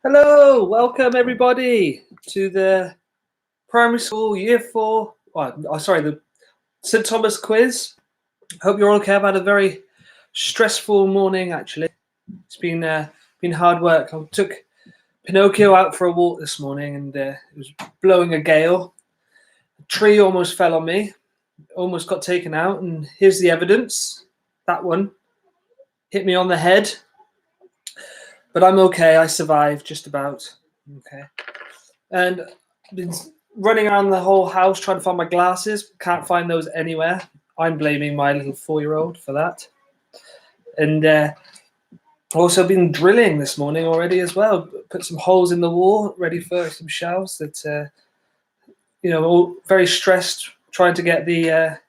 Hello, welcome everybody to the primary school year 4, the St. Thomas quiz. Hope you're all okay. I've had a very stressful morning actually. It's been hard work. I took Pinocchio out for a walk this morning and it was blowing a gale. A tree almost fell on me, almost got taken out, and here's the evidence. That one hit me on the head. But I'm okay. I survived just about. Okay. And I've been running around the whole house trying to find my glasses. Can't find those anywhere. I'm blaming my little 4-year-old for that. And I've also been drilling this morning already as well. Put some holes in the wall, ready for some shelves that, all very stressed trying to get the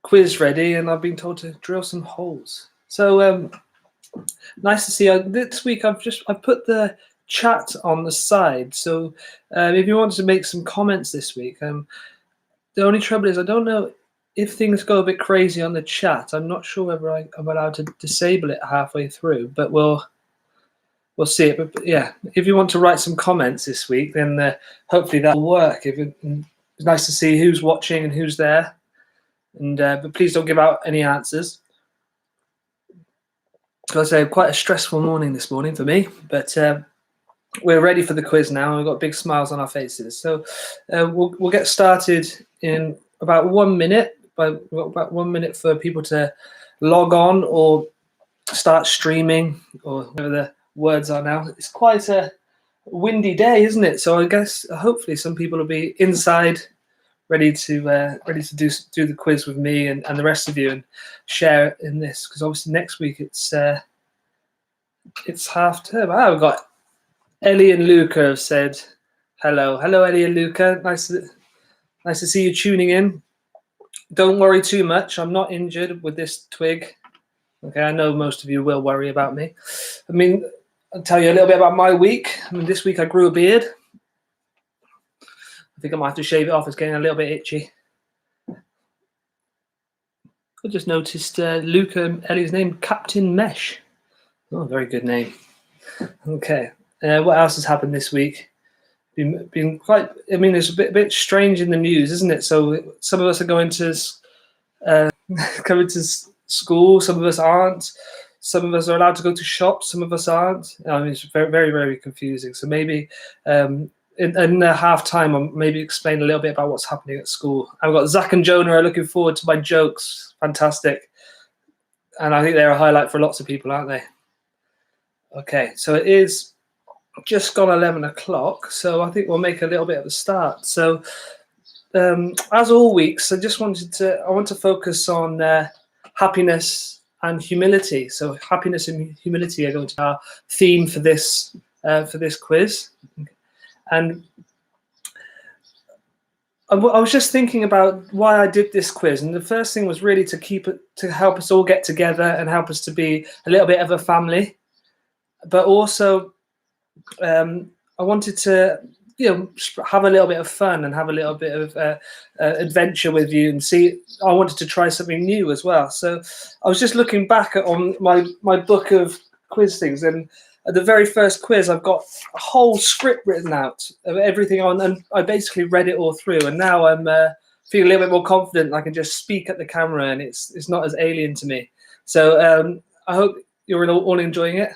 quiz ready. And I've been told to drill some holes. So nice to see you. This week I've put the chat on the side, so if you want to make some comments this week, the only trouble is I don't know if things go a bit crazy on the chat. I'm not sure whether I'm allowed to disable it halfway through, but we'll see it. But yeah, if you want to write some comments this week, then hopefully that'll work. It's nice to see who's watching and who's there, and but please don't give out any answers. So I say quite a stressful morning this morning for me, but we're ready for the quiz now. We've got big smiles on our faces. So we'll get started in about 1 minute. We've got about 1 minute for people to log on or start streaming or whatever the words are now. It's quite a windy day, isn't it? So I guess hopefully some people will be inside, ready to do the quiz with me and the rest of you and share in this, because obviously next week it's half term. We've got Ellie and Luca have said hello. Hello, Ellie and Luca. Nice to see you tuning in. Don't worry too much. I'm not injured with this twig. Okay, I know most of you will worry about me. I mean, I'll tell you a little bit about my week. I mean, this week I grew a beard. I think I might have to shave it off. It's getting a little bit itchy. I just noticed Luca and Ellie's name, Captain Mesh. Oh, very good name. Okay. What else has happened this week? Been quite. I mean, it's a bit strange in the news, isn't it? So some of us are going to school. Some of us aren't. Some of us are allowed to go to shops. Some of us aren't. I mean, it's very, very, very confusing. So maybe in the half time, I'll maybe explain a little bit about what's happening at school. I've got Zach and Jonah are looking forward to my jokes. Fantastic. And I think they're a highlight for lots of people, aren't they? Okay, so it is just gone 11 o'clock. So I think we'll make a little bit of a start. So as all weeks, I want to focus on happiness and humility. So happiness and humility are going to be our theme for this quiz. And I was just thinking about why I did this quiz, and the first thing was really to help us all get together and help us to be a little bit of a family. But also, I wanted to, have a little bit of fun and have a little bit of adventure with you and see. I wanted to try something new as well. So I was just looking back on my book of quiz things, and at the very first quiz, I've got a whole script written out of everything on, and I basically read it all through. And now I'm feeling a little bit more confident. I can just speak at the camera, and it's not as alien to me. So I hope you're all enjoying it.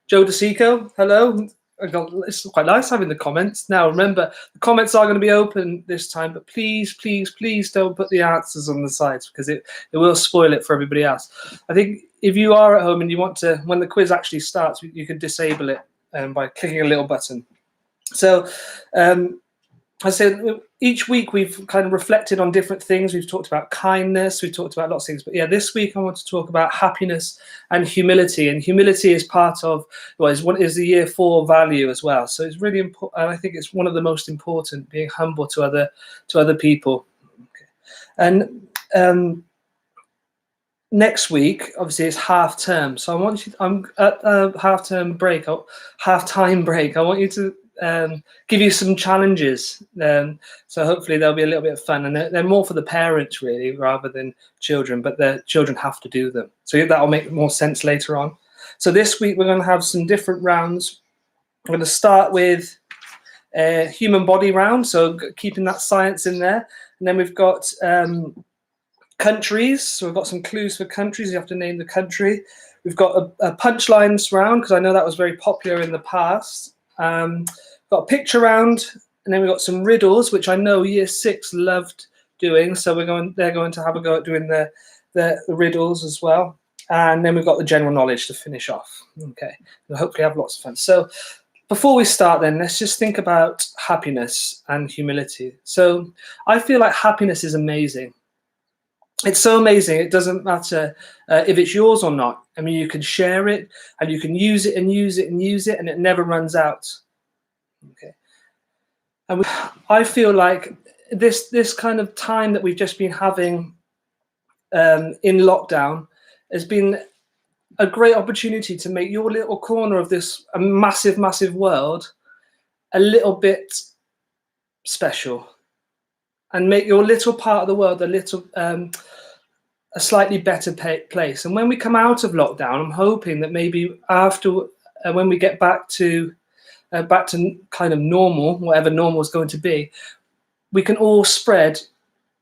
Joe DeSico, hello. It's quite nice having the comments. Now, remember, the comments are going to be open this time, but please, please, please don't put the answers on the sides, because it will spoil it for everybody else. I think if you are at home and you want to, when the quiz actually starts, you can disable it by clicking a little button. So I said each week we've kind of reflected on different things. We've talked about kindness, we've talked about lots of things. But yeah, this week I want to talk about happiness and humility. And humility is part of, is the year 4 value as well. So it's really important. And I think it's one of the most important, being humble to other people. Okay. And next week, obviously, it's half term. So I'm at a half-time break. I want you to give you some challenges. So hopefully they'll be a little bit of fun, and they're more for the parents really rather than children, but the children have to do them. So that'll make more sense later on. So this week we're going to have some different rounds. I'm going to start with a human body round, so keeping that science in there. And then we've got countries. So we've got some clues for countries. You have to name the country. We've got a punchlines round, because I know that was very popular in the past. Got a picture round, and then we've got some riddles, which I know Year 6 loved doing. So they're going to have a go at doing the riddles as well. And then we've got the general knowledge to finish off. Okay, we'll hopefully have lots of fun. So before we start then, let's just think about happiness and humility. So I feel like happiness is amazing. It's so amazing. It doesn't matter if it's yours or not. I mean, you can share it, and you can use it and use it and use it, and it never runs out. Okay. And I feel like this kind of time that we've just been having in lockdown has been a great opportunity to make your little corner of this massive, massive world a little bit special, and make your little part of the world a slightly better place. And when we come out of lockdown, I'm hoping that maybe after when we get back to kind of normal, whatever normal is going to be, we can all spread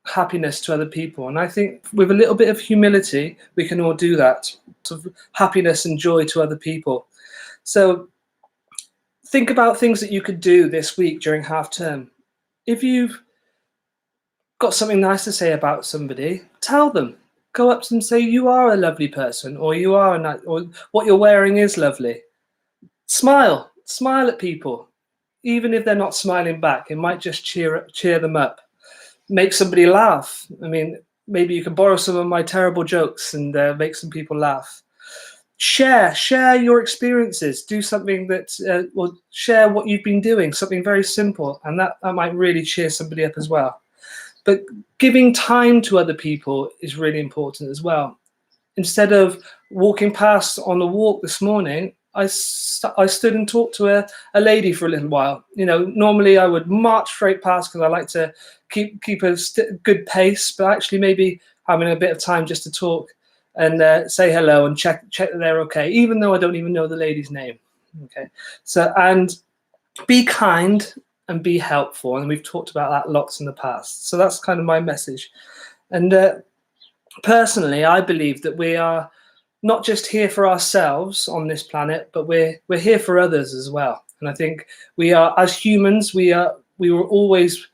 happiness to other people. And I think with a little bit of humility, we can all do that, sort of happiness and joy to other people. So think about things that you could do this week during half term. If you've got something nice to say about somebody, tell them. Go up to them and say, you are a lovely person, or you are or what you're wearing is lovely. Smile at people. Even if they're not smiling back, it might just cheer them up. Make somebody laugh. I mean, maybe you can borrow some of my terrible jokes and make some people laugh. Share your experiences. Do something that will share what you've been doing, something very simple, and that might really cheer somebody up as well. But giving time to other people is really important as well. Instead of walking past on the walk this morning, I stood and talked to a lady for a little while. You know, normally I would march straight past because I like to keep a good pace, but actually maybe having a bit of time just to talk and say hello and check that they're okay, even though I don't even know the lady's name. Okay, so, and be kind and be helpful, and we've talked about that lots in the past. So that's kind of my message. And personally, I believe that we are not just here for ourselves on this planet, but we're here for others as well. And I think we are, as humans, we were always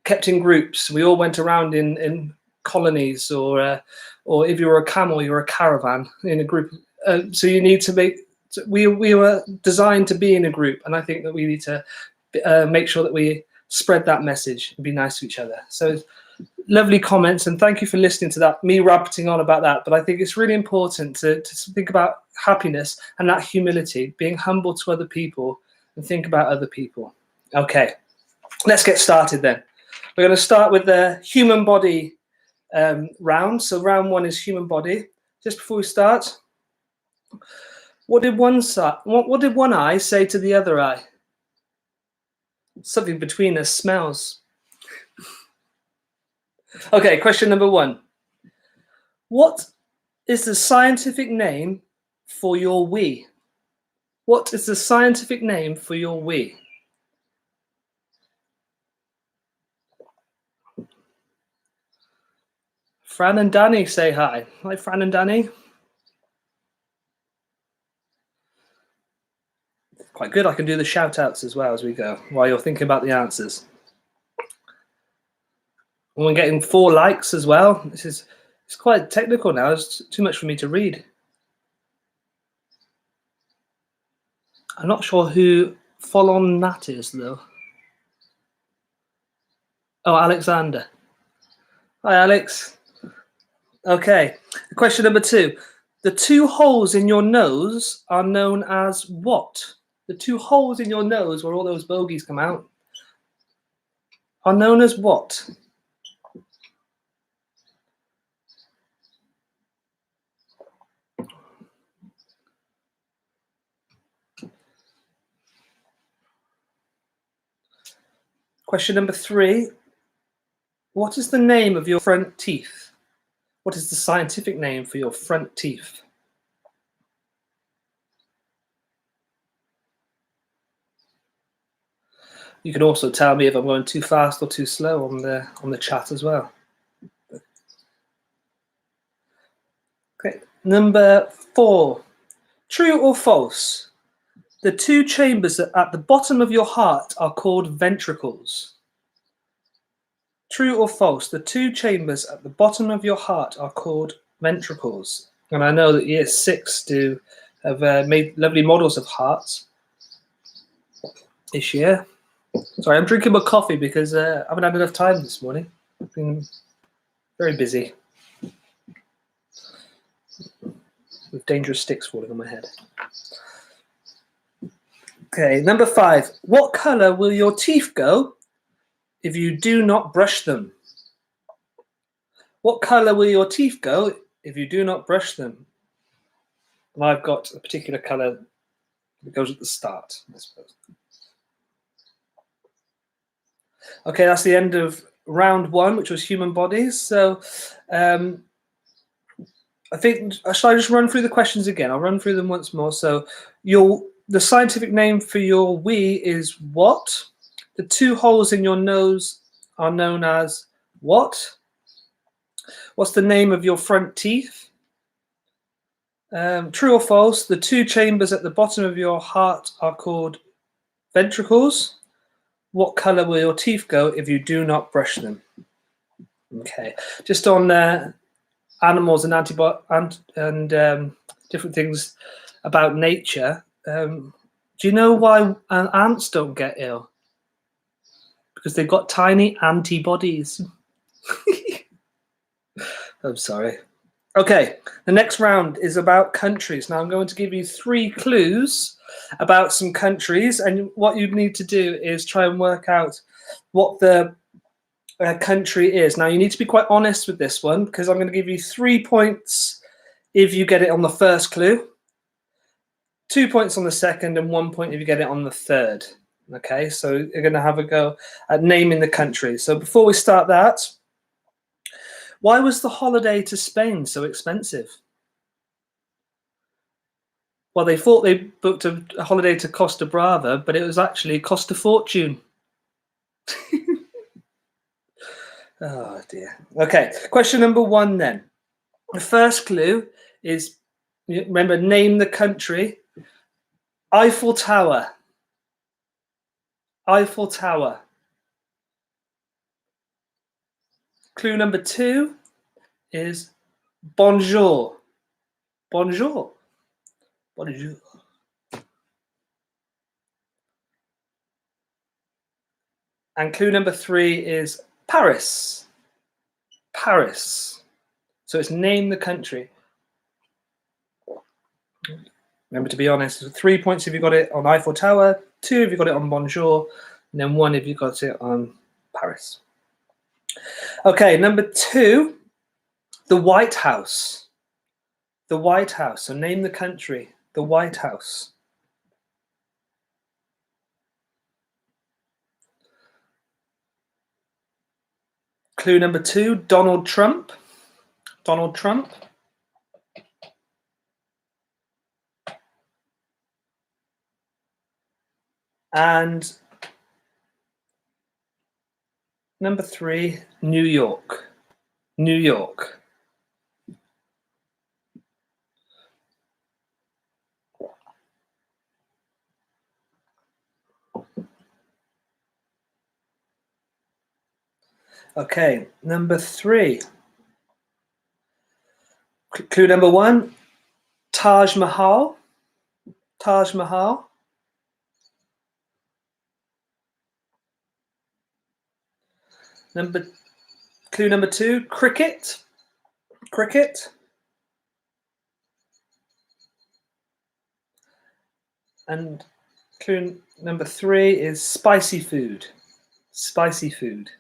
kept in groups. We all went around in colonies, or if you were a camel, you were a caravan in a group. So you need to make. We were designed to be in a group, and I think that we need to make sure that we spread that message and be nice to each other. So lovely comments, and thank you for listening to that, me rabbiting on about that. But I think it's really important to think about happiness and that humility, being humble to other people and think about other people. Okay, let's get started then. We're going to start with the human body round. So round one is human body. Just before we start, what did one eye say to the other eye? Something between us smells. Okay, question number one. What is the scientific name for your wee? What is the scientific name for your wee? Fran and Danny say hi. Hi, Fran and Danny. Quite good. I can do the shout outs as well as we go while you're thinking about the answers. And we're getting 4 likes as well. It's quite technical now. It's too much for me to read. I'm not sure who Folon that is though. Oh, Alexander. Hi, Alex. Okay. Question number 2. The 2 holes in your nose are known as what? The 2 holes in your nose where all those bogies come out are known as what? Question number 3. What is the name of your front teeth? What is the scientific name for your front teeth? You can also tell me if I'm going too fast or too slow on the chat as well. Okay, number 4. True or false? The 2 chambers at the bottom of your heart are called ventricles. True or false? The 2 chambers at the bottom of your heart are called ventricles. And I know that year 6 have made lovely models of hearts this year. Sorry, I'm drinking my coffee because I haven't had enough time this morning. I've been very busy with dangerous sticks falling on my head. Okay, number 5. What colour will your teeth go if you do not brush them? What colour will your teeth go if you do not brush them? And I've got a particular colour that goes at the start, I suppose. Okay, that's the end of round 1, which was human bodies. So I think, shall I just run through the questions again? I'll run through them once more. So the scientific name for your wee is what? The 2 holes in your nose are known as what? What's the name of your front teeth? True or false? The 2 chambers at the bottom of your heart are called ventricles. What colour will your teeth go if you do not brush them? Okay, just on animals and different things about nature. Do you know why ants don't get ill? Because they've got tiny antibodies. I'm sorry. Okay, the next round is about countries. Now I'm going to give you 3 clues about some countries, and what you need to do is try and work out what the country is. Now you need to be quite honest with this one, because I'm going to give you 3 points if you get it on the first clue, 2 points on the second, and 1 point if you get it on the third. Okay, so you're going to have a go at naming the country. So before we start that, why was the holiday to Spain so expensive? Well, they thought they booked a holiday to Costa Brava, but it was actually cost a fortune. Oh dear. Okay, question number 1 then. The first clue is, remember, name the country. Eiffel Tower. Eiffel Tower. Clue number 2 is bonjour. Bonjour. Bonjour. And clue number 3 is Paris. Paris. So it's name the country. Remember to be honest. 3 points if you got it on Eiffel Tower, 2 if you got it on bonjour, and then 1 if you got it on Paris. Okay, number 2, the White House. The White House. So name the country. The White House. Clue number 2, Donald Trump. Donald Trump. And number 3, New York. New York. Okay, number 3. Clue number 1, Taj Mahal. Taj Mahal. Clue number 2, cricket. Cricket. And clue number 3 is spicy food. Spicy food.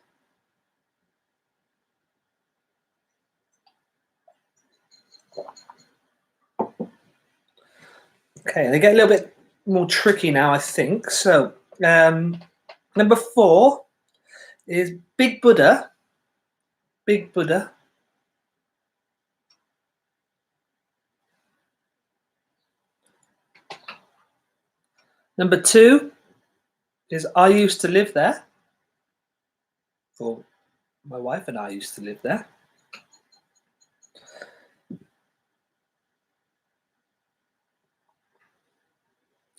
Okay, they get a little bit more tricky now, I think. So, number 4 is Big Buddha. Big Buddha. Number 2, is I used to live there. Or my wife and I used to live there.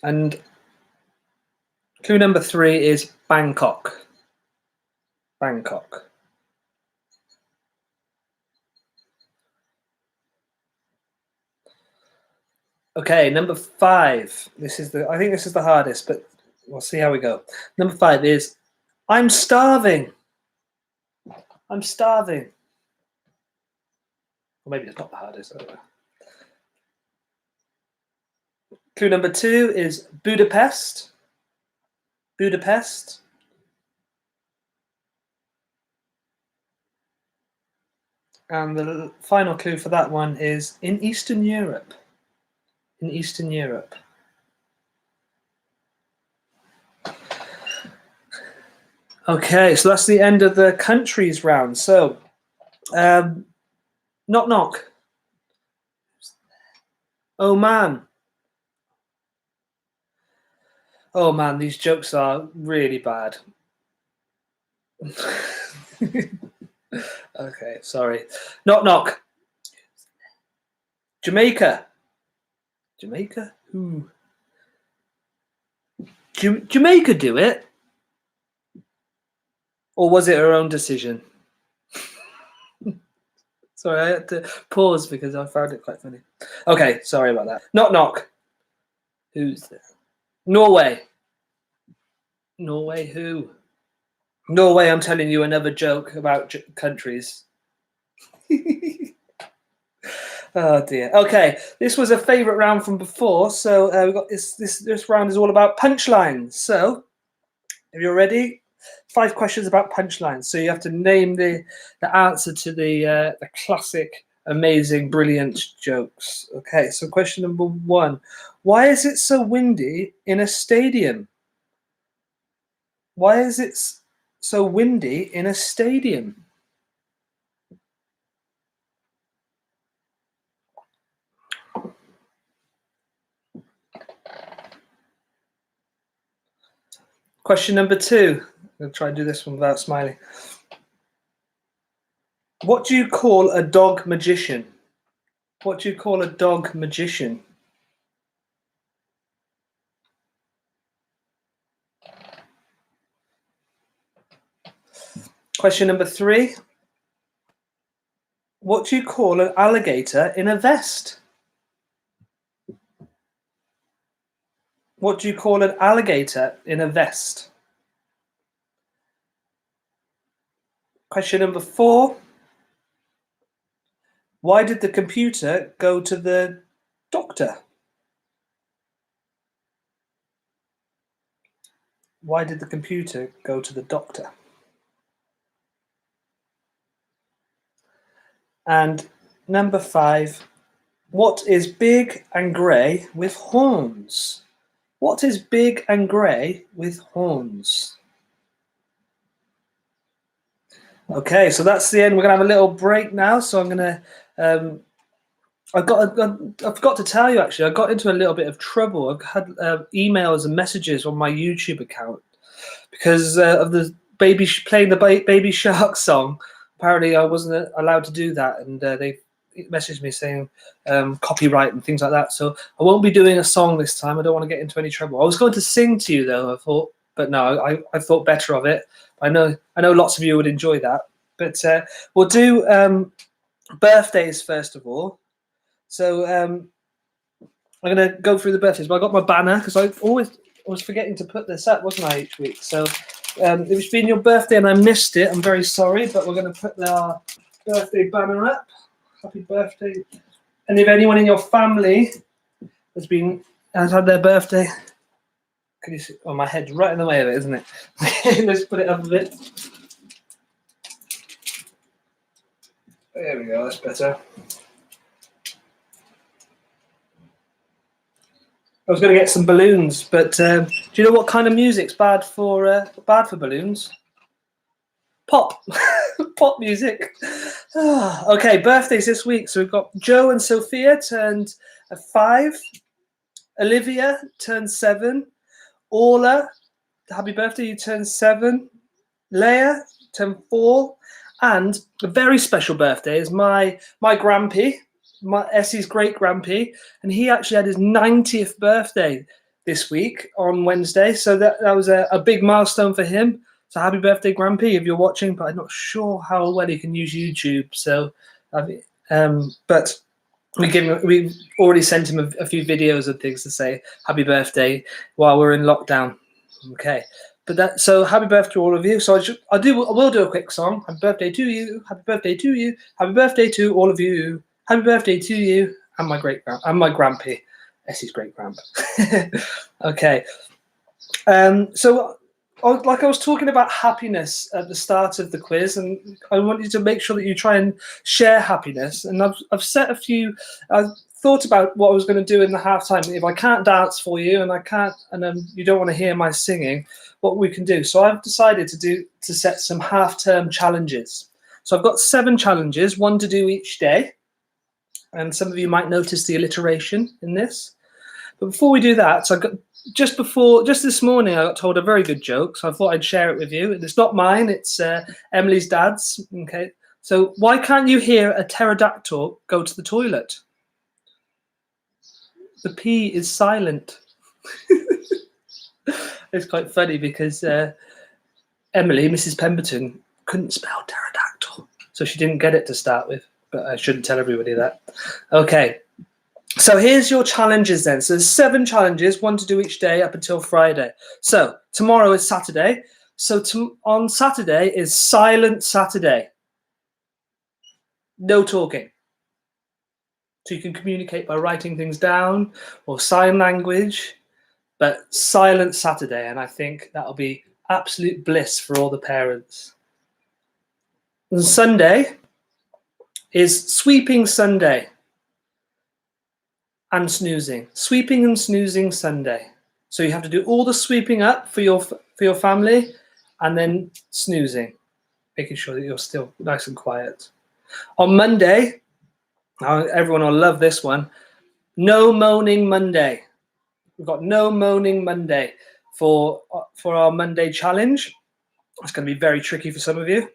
And clue number 3 is Bangkok. Bangkok. Okay, number 5. I think this is the hardest, but we'll see how we go. Number 5 is I'm starving. I'm starving. Or maybe it's not the hardest. I don't know. Clue number 2 is Budapest. Budapest. And the final clue for that one is in Eastern Europe. In Eastern Europe. Okay, so that's the end of the countries round. So, knock knock. Oh man. Oh man, these jokes are really bad. Okay, sorry. Knock knock. Jamaica. Jamaica? Who? Jamaica do it? Or was it her own decision? Sorry, I had to pause because I found it quite funny. Okay, sorry about that. Knock knock. Who's there? Norway. Norway who? Norway, I'm telling you another joke about countries. Oh dear. Okay, this was a favourite round from before, so we've got this round is all about punchlines. So, if you're ready, 5 questions about punchlines. So you have to name the answer to the classic, amazing, brilliant jokes. Okay, so question number 1: why is it so windy in a stadium? Why is it so windy in a stadium? Question number 2. I'm going to try and do this one without smiling. What do you call a dog magician? What do you call a dog magician? Question number 3. What do you call an alligator in a vest? What do you call an alligator in a vest? Question number 4. Why did the computer go to the doctor? Why did the computer go to the doctor? And number 5. What is big and grey with horns? What is big and grey with horns? Okay, so that's the end. We're going to have a little break now. So I'm going to... I forgot to tell you, actually, I got into a little bit of trouble. I've had emails and messages on my YouTube account because of the playing the Baby Shark song. Apparently, I wasn't allowed to do that, and they messaged me saying copyright and things like that. So I won't be doing a song this time. I don't want to get into any trouble. I was going to sing to you, though, I thought, but no, I thought better of it. I know lots of you would enjoy that. But we'll do birthdays first of all. So I'm going to go through the birthdays, but I got my banner because I was forgetting to put this up, wasn't I, each week? So it was been your birthday and I missed it. I'm very sorry, but we're going to put our birthday banner up. Happy birthday. And if anyone in your family has had their birthday, can you see? Oh, my head's right in the way of it, isn't it? Let's put it up a bit. There we go, that's better. I was going to get some balloons, but do you know what kind of music's bad for balloons? Pop, pop music. Okay, birthdays this week. So we've got Joe and Sophia turned 5. Olivia turned 7. Orla happy birthday. You turned 7. Leia turned 4. And a very special birthday is my grampy, my Essie's great grampy, and he actually had his 90th birthday this week on Wednesday. So that was a big milestone for him. So happy birthday, Grampy, if you're watching. But I'm not sure how well he can use YouTube. So, but we've already sent him a few videos and things to say happy birthday while we're in lockdown. Okay. But so happy birthday to all of you. So I will do a quick song. Happy birthday to you. Happy birthday to you. Happy birthday to all of you. Happy birthday to you and my grampy, Essie's great grandpa. Okay. So like I was talking about happiness at the start of the quiz, and I want you to make sure that you try and share happiness. And I've set a few. I've thought about what I was going to do in the halftime. If I can't dance for you, and you don't want to hear my singing, what we can do. So I've decided to set some half-term challenges. So I've got 7 challenges, 1 to do each day. And some of you might notice the alliteration in this. But before we do that, so just this morning, I got told a very good joke. So I thought I'd share it with you. And it's not mine, it's Emily's dad's. Okay. So why can't you hear a pterodactyl go to the toilet? The P is silent. It's quite funny because Emily, Mrs. Pemberton, couldn't spell pterodactyl, so she didn't get it to start with. But I shouldn't tell everybody that. Okay, so here's your challenges then. So there's 7 challenges, 1 to do each day up until Friday. So tomorrow is Saturday. So on Saturday is Silent Saturday. No talking. So you can communicate by writing things down or sign language. But Silent Saturday, and I think that'll be absolute bliss for all the parents. And Sunday is Sweeping Sunday and Snoozing. Sweeping and Snoozing Sunday. So you have to do all the sweeping up for your family and then snoozing, making sure that you're still nice and quiet. On Monday, everyone will love this one, No Moaning Monday. We've got No Moaning Monday for our Monday challenge. It's going to be very tricky for some of you.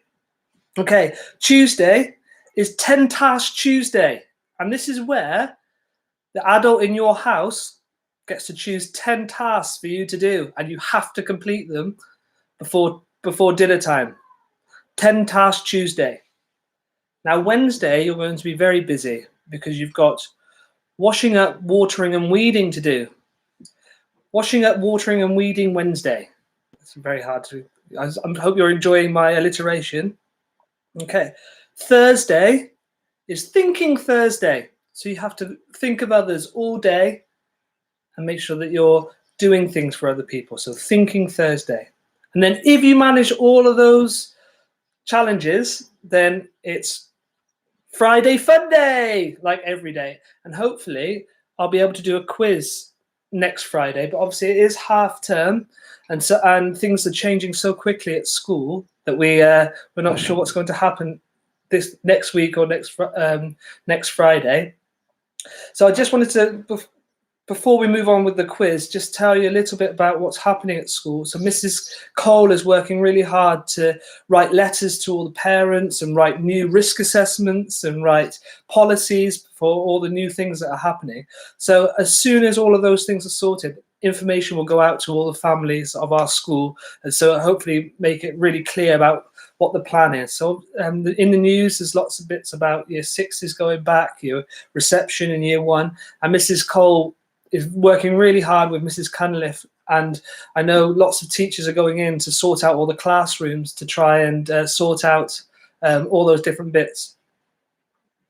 Okay, Tuesday is 10 Task Tuesday. And this is where the adult in your house gets to choose 10 tasks for you to do. And you have to complete them before dinner time. 10 Task Tuesday. Now, Wednesday, you're going to be very busy because you've got washing up, watering and weeding to do. Washing up, watering and weeding Wednesday. It's very hard to... I hope you're enjoying my alliteration. Okay. Thursday is Thinking Thursday. So you have to think of others all day and make sure that you're doing things for other people. So Thinking Thursday. And then if you manage all of those challenges, then it's Friday Fun Day, like every day. And hopefully I'll be able to do a quiz next Friday, but obviously it is half term, and things are changing so quickly at school that we're not sure what's going to happen this next week or next Friday. So I just wanted to, before we move on with the quiz, just tell you a little bit about what's happening at school. So Mrs. Cole is working really hard to write letters to all the parents and write new risk assessments and write policies for all the new things that are happening. So as soon as all of those things are sorted, information will go out to all the families of our school. And so hopefully make it really clear about what the plan is. So in the news, there's lots of bits about year 6 is going back, your reception in year 1. And Mrs. Cole is working really hard with Mrs. Cunliffe, and I know lots of teachers are going in to sort out all the classrooms to try and sort out all those different bits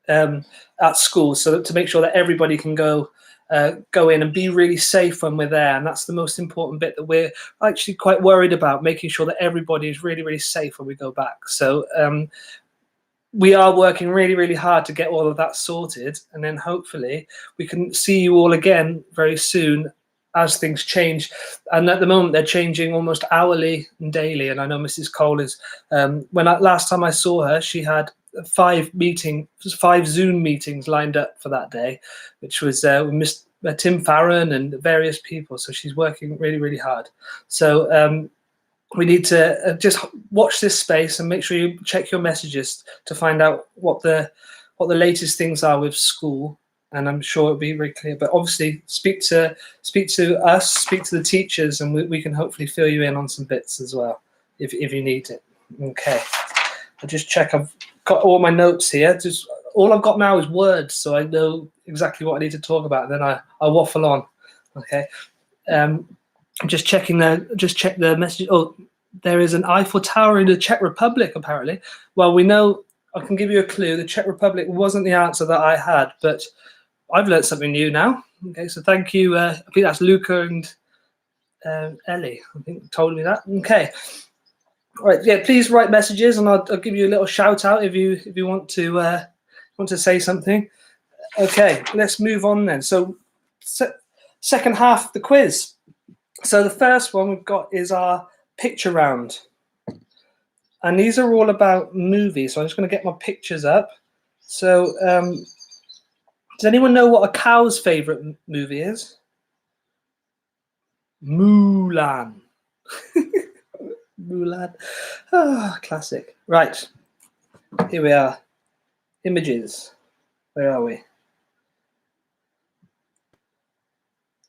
at school, so that, to make sure that everybody can go in and be really safe when we're there. And that's the most important bit that we're actually quite worried about, making sure that everybody is really, really safe when we go back. So we are working really, really hard to get all of that sorted, and then hopefully we can see you all again very soon as things change. And at the moment, they're changing almost hourly and daily. And I know Mrs. Cole is, last time I saw her, she had 5 Zoom meetings lined up for that day, which was with Tim Farron and various people. So she's working really, really hard. So we need to just watch this space and make sure you check your messages to find out what the latest things are with school. And I'm sure it'll be very clear. But obviously, speak to us, speak to the teachers, and we can hopefully fill you in on some bits as well if you need it. Okay. I'll just check. I've got all my notes here. Just all I've got now is words, so I know exactly what I need to talk about. And then I waffle on. Okay. Just check the message. Oh, there is an Eiffel Tower in the Czech Republic, apparently. Well, we know. I can give you a clue. The Czech Republic wasn't the answer that I had, but I've learned something new now. Okay, so thank you. I think that's Luca and Ellie. I think told me that. Okay. All right. Yeah. Please write messages, and I'll give you a little shout out if you want to say something. Okay. Let's move on then. So, second half of the quiz. So the first one we've got is our picture round, and these are all about movies. So I'm just going to get my pictures up. So. Does anyone know what a cow's favorite movie is? Mulan. Mulan. Ah, classic. Right. Here we are. Images. Where are we?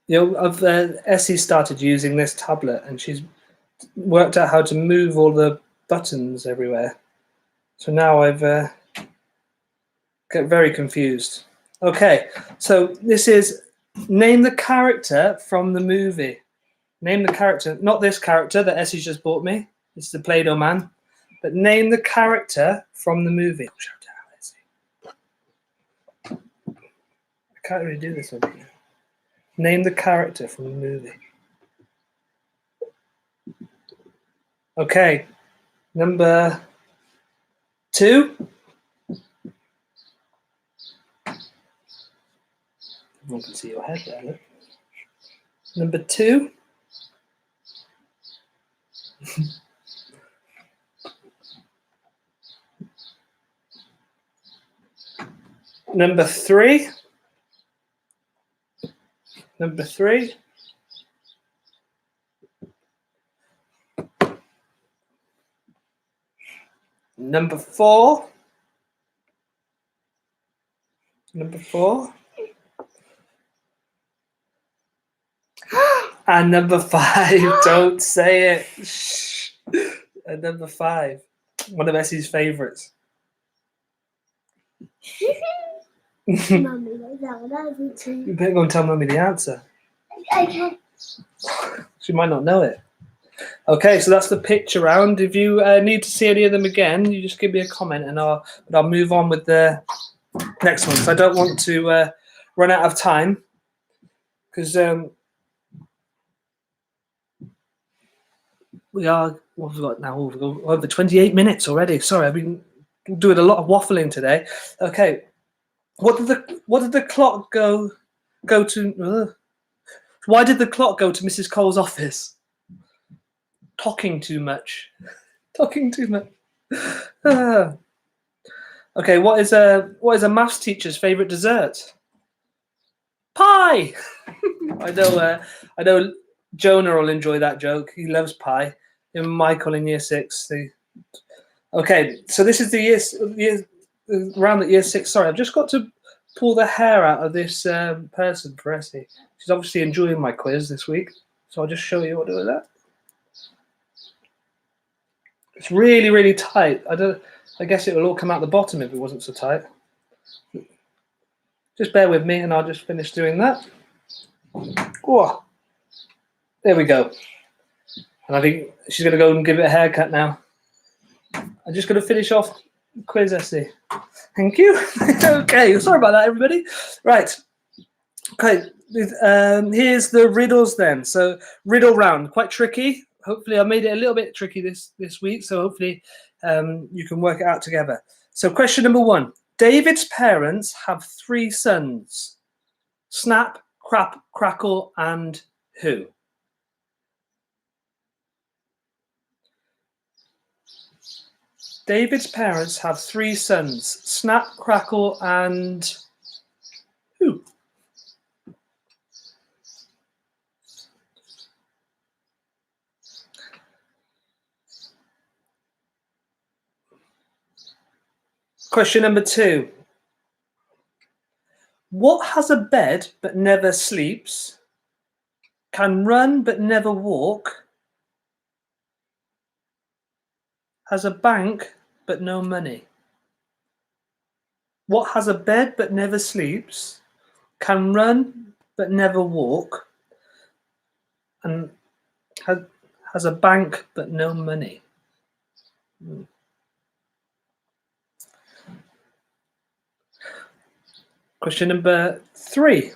Essie started using this tablet, and she's worked out how to move all the buttons everywhere. So now I've get very confused. Okay, so this is name the character from the movie. Name the character, not this character that Essie's just bought me. It's the Play-Doh man. But name the character from the movie. I can't really do this over here. Name the character from the movie. Okay, number 2. Everyone can see your head there. Look. Number 2. Number 3. Number 3. Number 4. Number 4. And number 5. Don't say it. Shh. And number 5. One of Essie's favourites. Mummy, You better go and tell Mummy the answer. Okay. She might not know it. Okay, so that's the picture round. If you need to see any of them again, you just give me a comment, and I'll move on with the next one. So I don't want to run out of time because we are. What have we got now? We've got over 28 minutes already. Sorry, I've been doing a lot of waffling today. Okay, what did the clock go to? Why did the clock go to Mrs. Cole's office? Talking too much. Talking too much. Okay, what is a maths teacher's favorite dessert? Pie. I know Jonah will enjoy that joke. He loves pie. And Michael in year 6. Okay, so this is the year around at year 6. Sorry, I've just got to pull the hair out of this person for Essie. She's obviously enjoying my quiz this week, so I'll just show you what to do with that. It's really, really tight. I guess it will all come out the bottom if it wasn't so tight. Just bear with me, and I'll just finish doing that. Oh, there we go. And I think she's going to go and give it a haircut now. I'm just going to finish off the quiz essay. Thank you. Okay, sorry about that, everybody. Right. Okay, here's the riddles then. So riddle round, quite tricky. Hopefully I made it a little bit tricky this week, so hopefully you can work it out together. So question number 1. David's parents have 3 sons. Snap, Crap, Crackle, and who? David's parents have 3 sons. Snap, Crackle, and who? Question number 2. What has a bed but never sleeps, can run but never walk, has a bank but no money? What has a bed but never sleeps, can run but never walk, and has a bank but no money? Question number 3.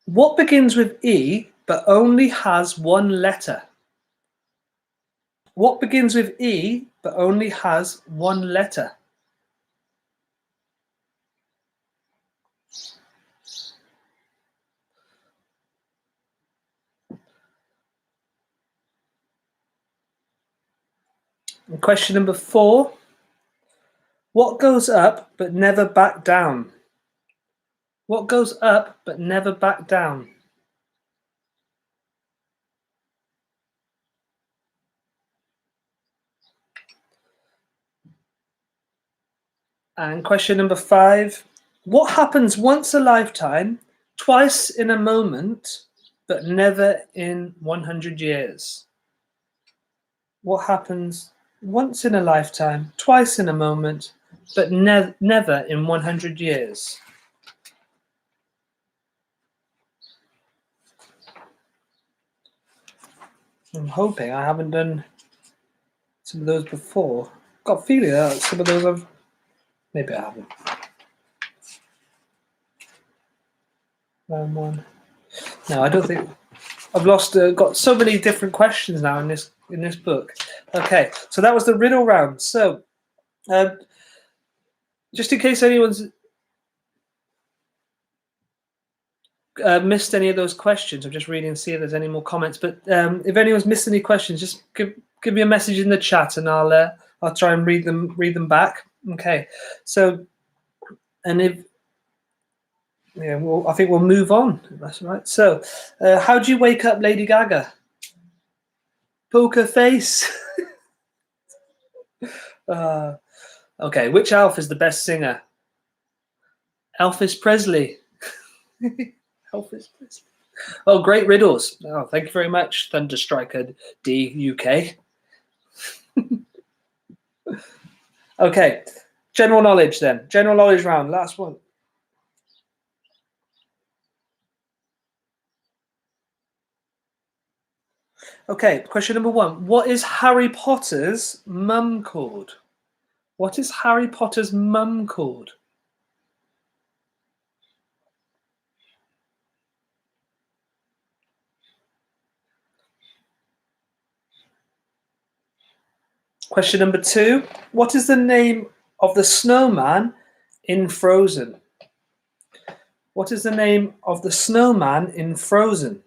What begins with E but only has one letter? What begins with E but only has one letter? And question number 4. What goes up but never back down? What goes up but never back down? And question number 5. What happens once a lifetime, twice in a moment, but never in 100 years? What happens once in a lifetime, twice in a moment, but never in 100 years? I'm hoping I haven't done some of those before. Got a feeling that some of those maybe I haven't. Round 1. No, I don't think I've lost. Got so many different questions now in this book. Okay, so that was the riddle round. So, just in case anyone's missed any of those questions, I'm just reading and see if there's any more comments. But if anyone's missed any questions, just give me a message in the chat, and I'll try and read them back. Okay, so and if I think we'll move on. That's right. So, how do you wake up Lady Gaga? Poker face. Okay, which Elf is the best singer? Elvis Presley. Elvis Presley. Oh, great riddles. Oh, thank you very much, Thunderstriker D UK. Okay, general knowledge then. General knowledge round, last one. Okay, question number 1. What is Harry Potter's mum called? What is Harry Potter's mum called? Question number 2. What is the name of the snowman in Frozen? What is the name of the snowman in Frozen?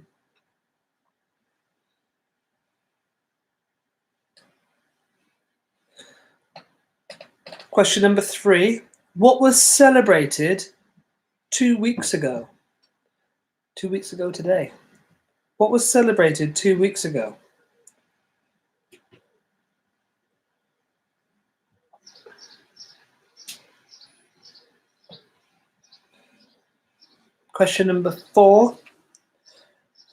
Question number 3. What was celebrated 2 weeks ago? 2 weeks ago today. What was celebrated 2 weeks ago? Question number 4.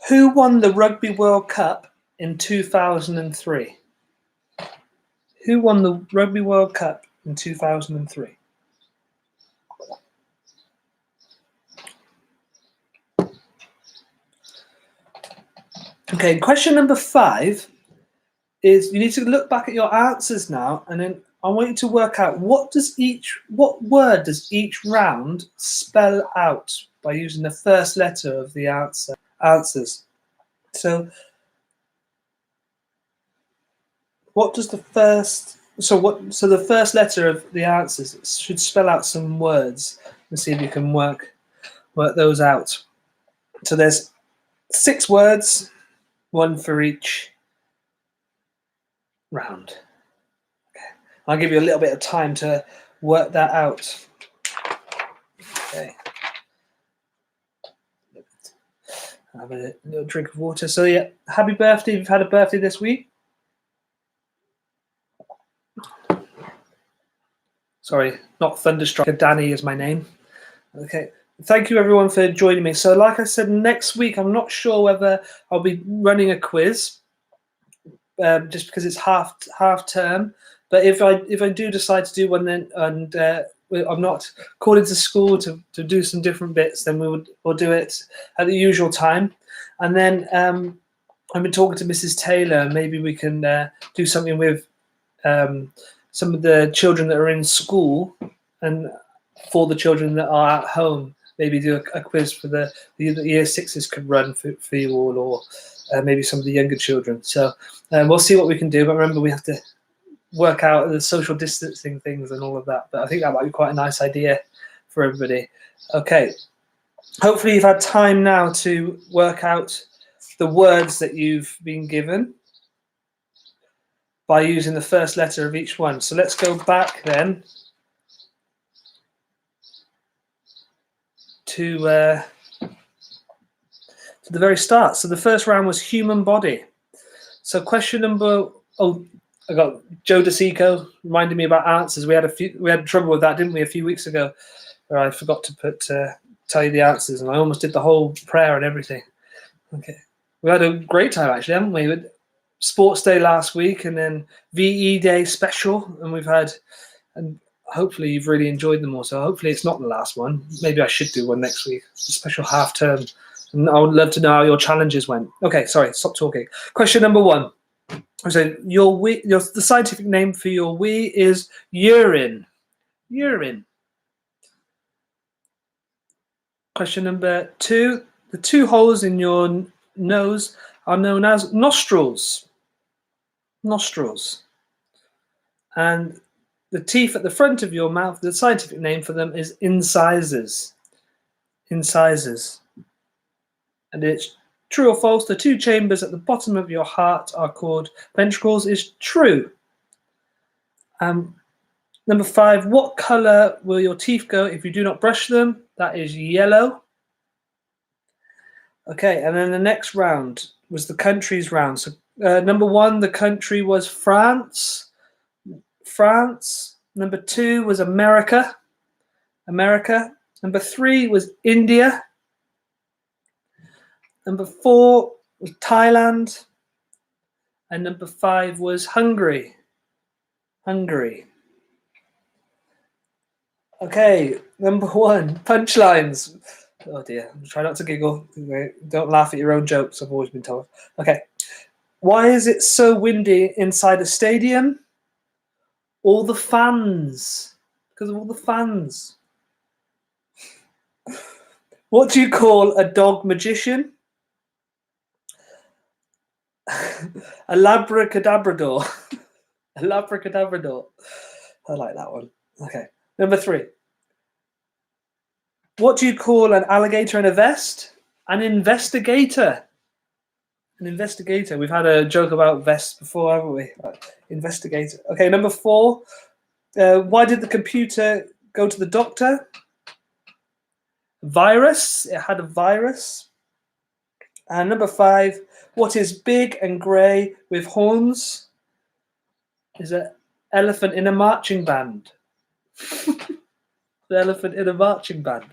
Who won the Rugby World Cup in 2003? Who won the Rugby World Cup in 2003? Okay, question number 5 is you need to look back at your answers now, and then I want you to work out what word does each round spell out by using the first letter of the answers. So what does the first the first letter of the answers should spell out some words, and see if you can work those out. So there's 6 words, 1 for each round. Okay. I'll give you a little bit of time to work that out. Okay. Have a little drink of water. So yeah, happy birthday if you've had a birthday this week. Sorry, not Thunderstriker. Danny is my name. Okay. Thank you everyone for joining me. So like I said, next week, I'm not sure whether I'll be running a quiz just because it's half term. But if I do decide to do one then, and I'm not called into school to do some different bits, then we'll do it at the usual time. And then I've been talking to Mrs. Taylor. Maybe we can do something with some of the children that are in school, and for the children that are at home, maybe do a quiz for the year sixes could run for you all, or maybe some of the younger children. So we'll see what we can do. But remember, we have to work out the social distancing things and all of that. But I think that might be quite a nice idea for everybody. Okay. Hopefully you've had time now to work out the words that you've been given by using the first letter of each one. So let's go back then to the very start. So the first round was human body. So question number, I got Joe DeSico reminding me about answers. We had trouble with that, didn't we, a few weeks ago, where I forgot to tell you the answers, and I almost did the whole prayer and everything. Okay, we had a great time actually, haven't we? With Sports Day last week, and then VE Day special, and we've had, and hopefully you've really enjoyed them all. So hopefully it's not the last one. Maybe I should do one next week, a special half term. And I would love to know how your challenges went. Okay, sorry, stop talking. Question number 1. So the scientific name for your wee is urine. Urine. Question number 2. The 2 holes in your nose are known as nostrils. Nostrils. And the teeth at the front of your mouth, the scientific name for them is incisors. Incisors. And it's true or false, the 2 chambers at the bottom of your heart are called ventricles, is true. Number 5, what color will your teeth go if you do not brush them? That is yellow. Okay, and then the next round was the countries round. So number 1, the country was France. France. Number 2 was America. America. Number 3 was India. Number 4 was Thailand. And number 5 was Hungary. Hungary. Okay, number 1, punchlines. Oh dear, try not to giggle. Don't laugh at your own jokes, I've always been told. Okay. Why is it so windy inside a stadium? All the fans. Because of all the fans. What do you call a dog magician? A labracadabrador. A labracadabrador. I like that one. Okay. Number 3. What do you call an alligator in a vest? An investigator. An investigator. We've had a joke about vests before, haven't we? Investigator. Okay, number 4. Why did the computer go to the doctor? Virus. It had a virus. And number 5. What is big and grey with horns? Is an elephant in a marching band. The elephant in a marching band.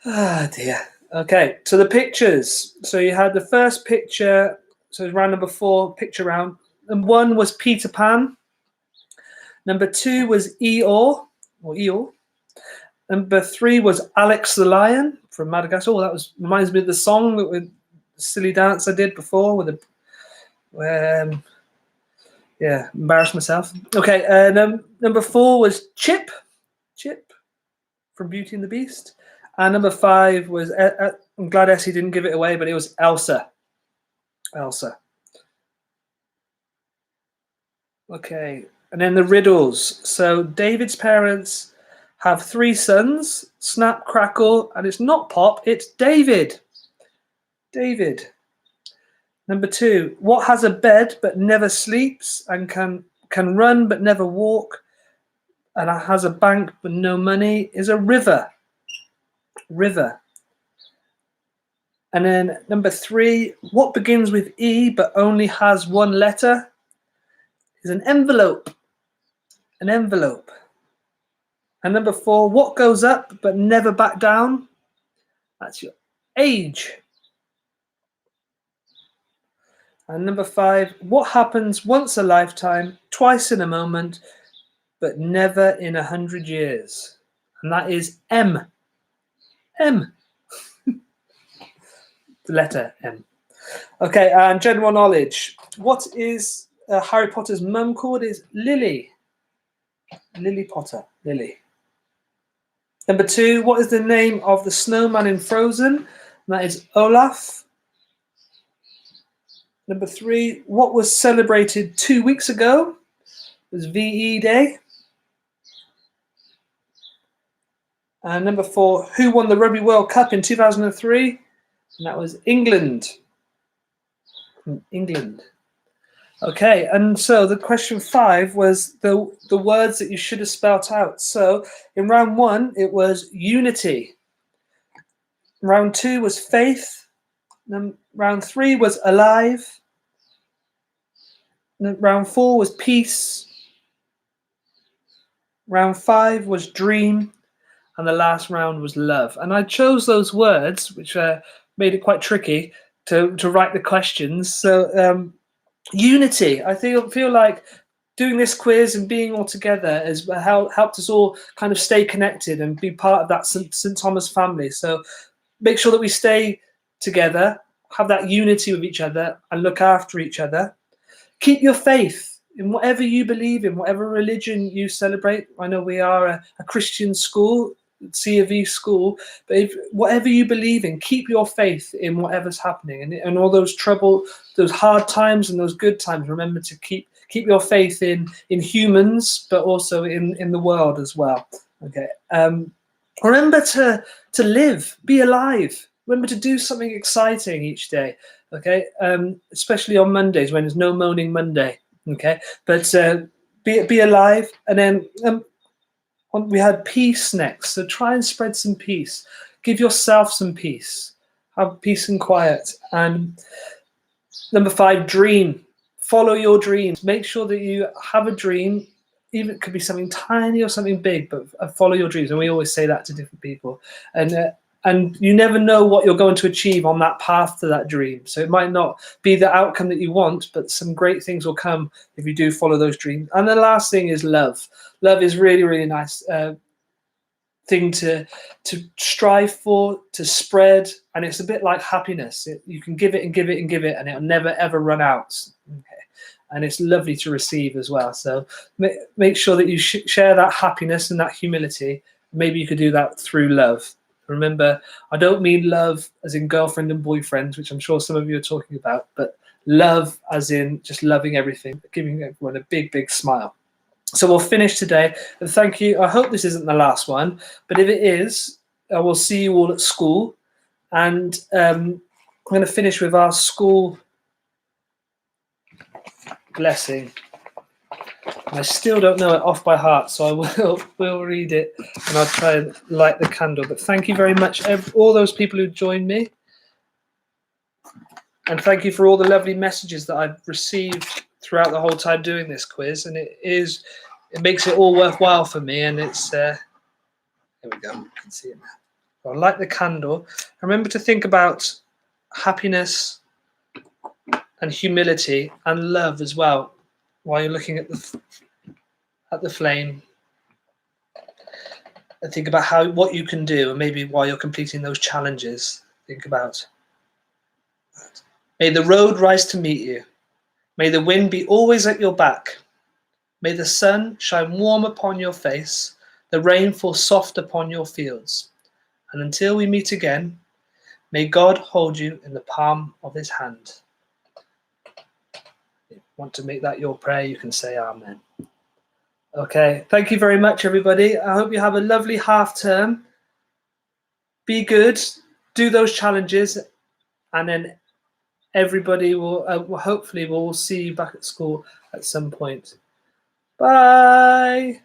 Ah, dear. Okay, so the pictures. So you had the first picture, so round number 4, picture round. And 1 was Peter Pan. Number 2 was Eeyore, or Eeyore. Number 3 was Alex the Lion from Madagascar. Oh, that reminds me of the song, with the silly dance I did before with the, yeah, embarrassed myself. Okay, number 4 was Chip from Beauty and the Beast. And number 5 was, I'm glad Essie didn't give it away, but it was Elsa. Elsa. Okay, and then the riddles. So David's parents have 3 sons, Snap, Crackle, and it's not Pop, it's David. David. Number 2, what has a bed but never sleeps and can run but never walk and has a bank but no money is a river. River. And then number 3, what begins with E but only has 1 letter is an envelope. An envelope. And number 4, what goes up but never back down? That's your age. And number 5, what happens once a lifetime, twice in a moment, but never in 100 years? And that is M. M. The letter M. Okay, and general knowledge. What is Harry Potter's mum called? Is Lily. Lily Potter. Lily. Number 2, what is the name of the snowman in Frozen? And that is Olaf. Number 3, what was celebrated 2 weeks ago? It was VE Day. And number 4, who won the Rugby World Cup in 2003? And that was England. England. Okay, and so the question 5 was the words that you should have spelt out. So in round 1, it was unity. Round 2 was faith. Round 3 was alive. Round 4 was peace. Round 5 was dream. And the last round was love. And I chose those words, which made it quite tricky to write the questions. So unity, I feel like doing this quiz and being all together has helped us all kind of stay connected and be part of that St. Thomas family. So make sure that we stay together, have that unity with each other and look after each other. Keep your faith in whatever you believe in, whatever religion you celebrate. I know we are a Christian school, C of E school, but whatever you believe in, keep your faith in whatever's happening, and all those those hard times and those good times. Remember to keep your faith in humans, but also in the world as well. Okay. Remember to live, be alive. Remember to do something exciting each day. Okay, especially on Mondays when there's no moaning Monday. Okay, but be alive, and then. We had peace next, so try and spread some peace. Give yourself some peace. Have peace and quiet. And number 5, dream. Follow your dreams. Make sure that you have a dream. Even it could be something tiny or something big, but follow your dreams. And we always say that to different people. And you never know what you're going to achieve on that path to that dream. So it might not be the outcome that you want, but some great things will come if you do follow those dreams. And the last thing is love. Love is really, really nice thing to strive for, to spread. And it's a bit like happiness. You can give it and give it and give it, and it'll never, ever run out. Okay. And it's lovely to receive as well. So make sure that you share that happiness and that humility. Maybe you could do that through love. Remember, I don't mean love as in girlfriend and boyfriend, which I'm sure some of you are talking about, but love as in just loving everything, giving everyone a big, big smile. So we'll finish today. And thank you. I hope this isn't the last one, but if it is, I will see you all at school. And I'm going to finish with our school blessing. I still don't know it off by heart, so I will read it, and I'll try and light the candle. But thank you very much, all those people who joined me. And thank you for all the lovely messages that I've received throughout the whole time doing this quiz. And it makes it all worthwhile for me. And it's, here we go, you can see it now. I'll light the candle. Remember to think about happiness and humility and love as well while you're looking at the flame, and think about what you can do, and maybe while you're completing those challenges, think about that. May the road rise to meet you. May the wind be always at your back. May the sun shine warm upon your face, the rain fall soft upon your fields. And until we meet again, may God hold you in the palm of his hand. If you want to make that your prayer, you can say amen. Okay, thank you very much, everybody. I hope you have a lovely half term. Be good, do those challenges, and then everybody will hopefully we'll see you back at school at some point. Bye.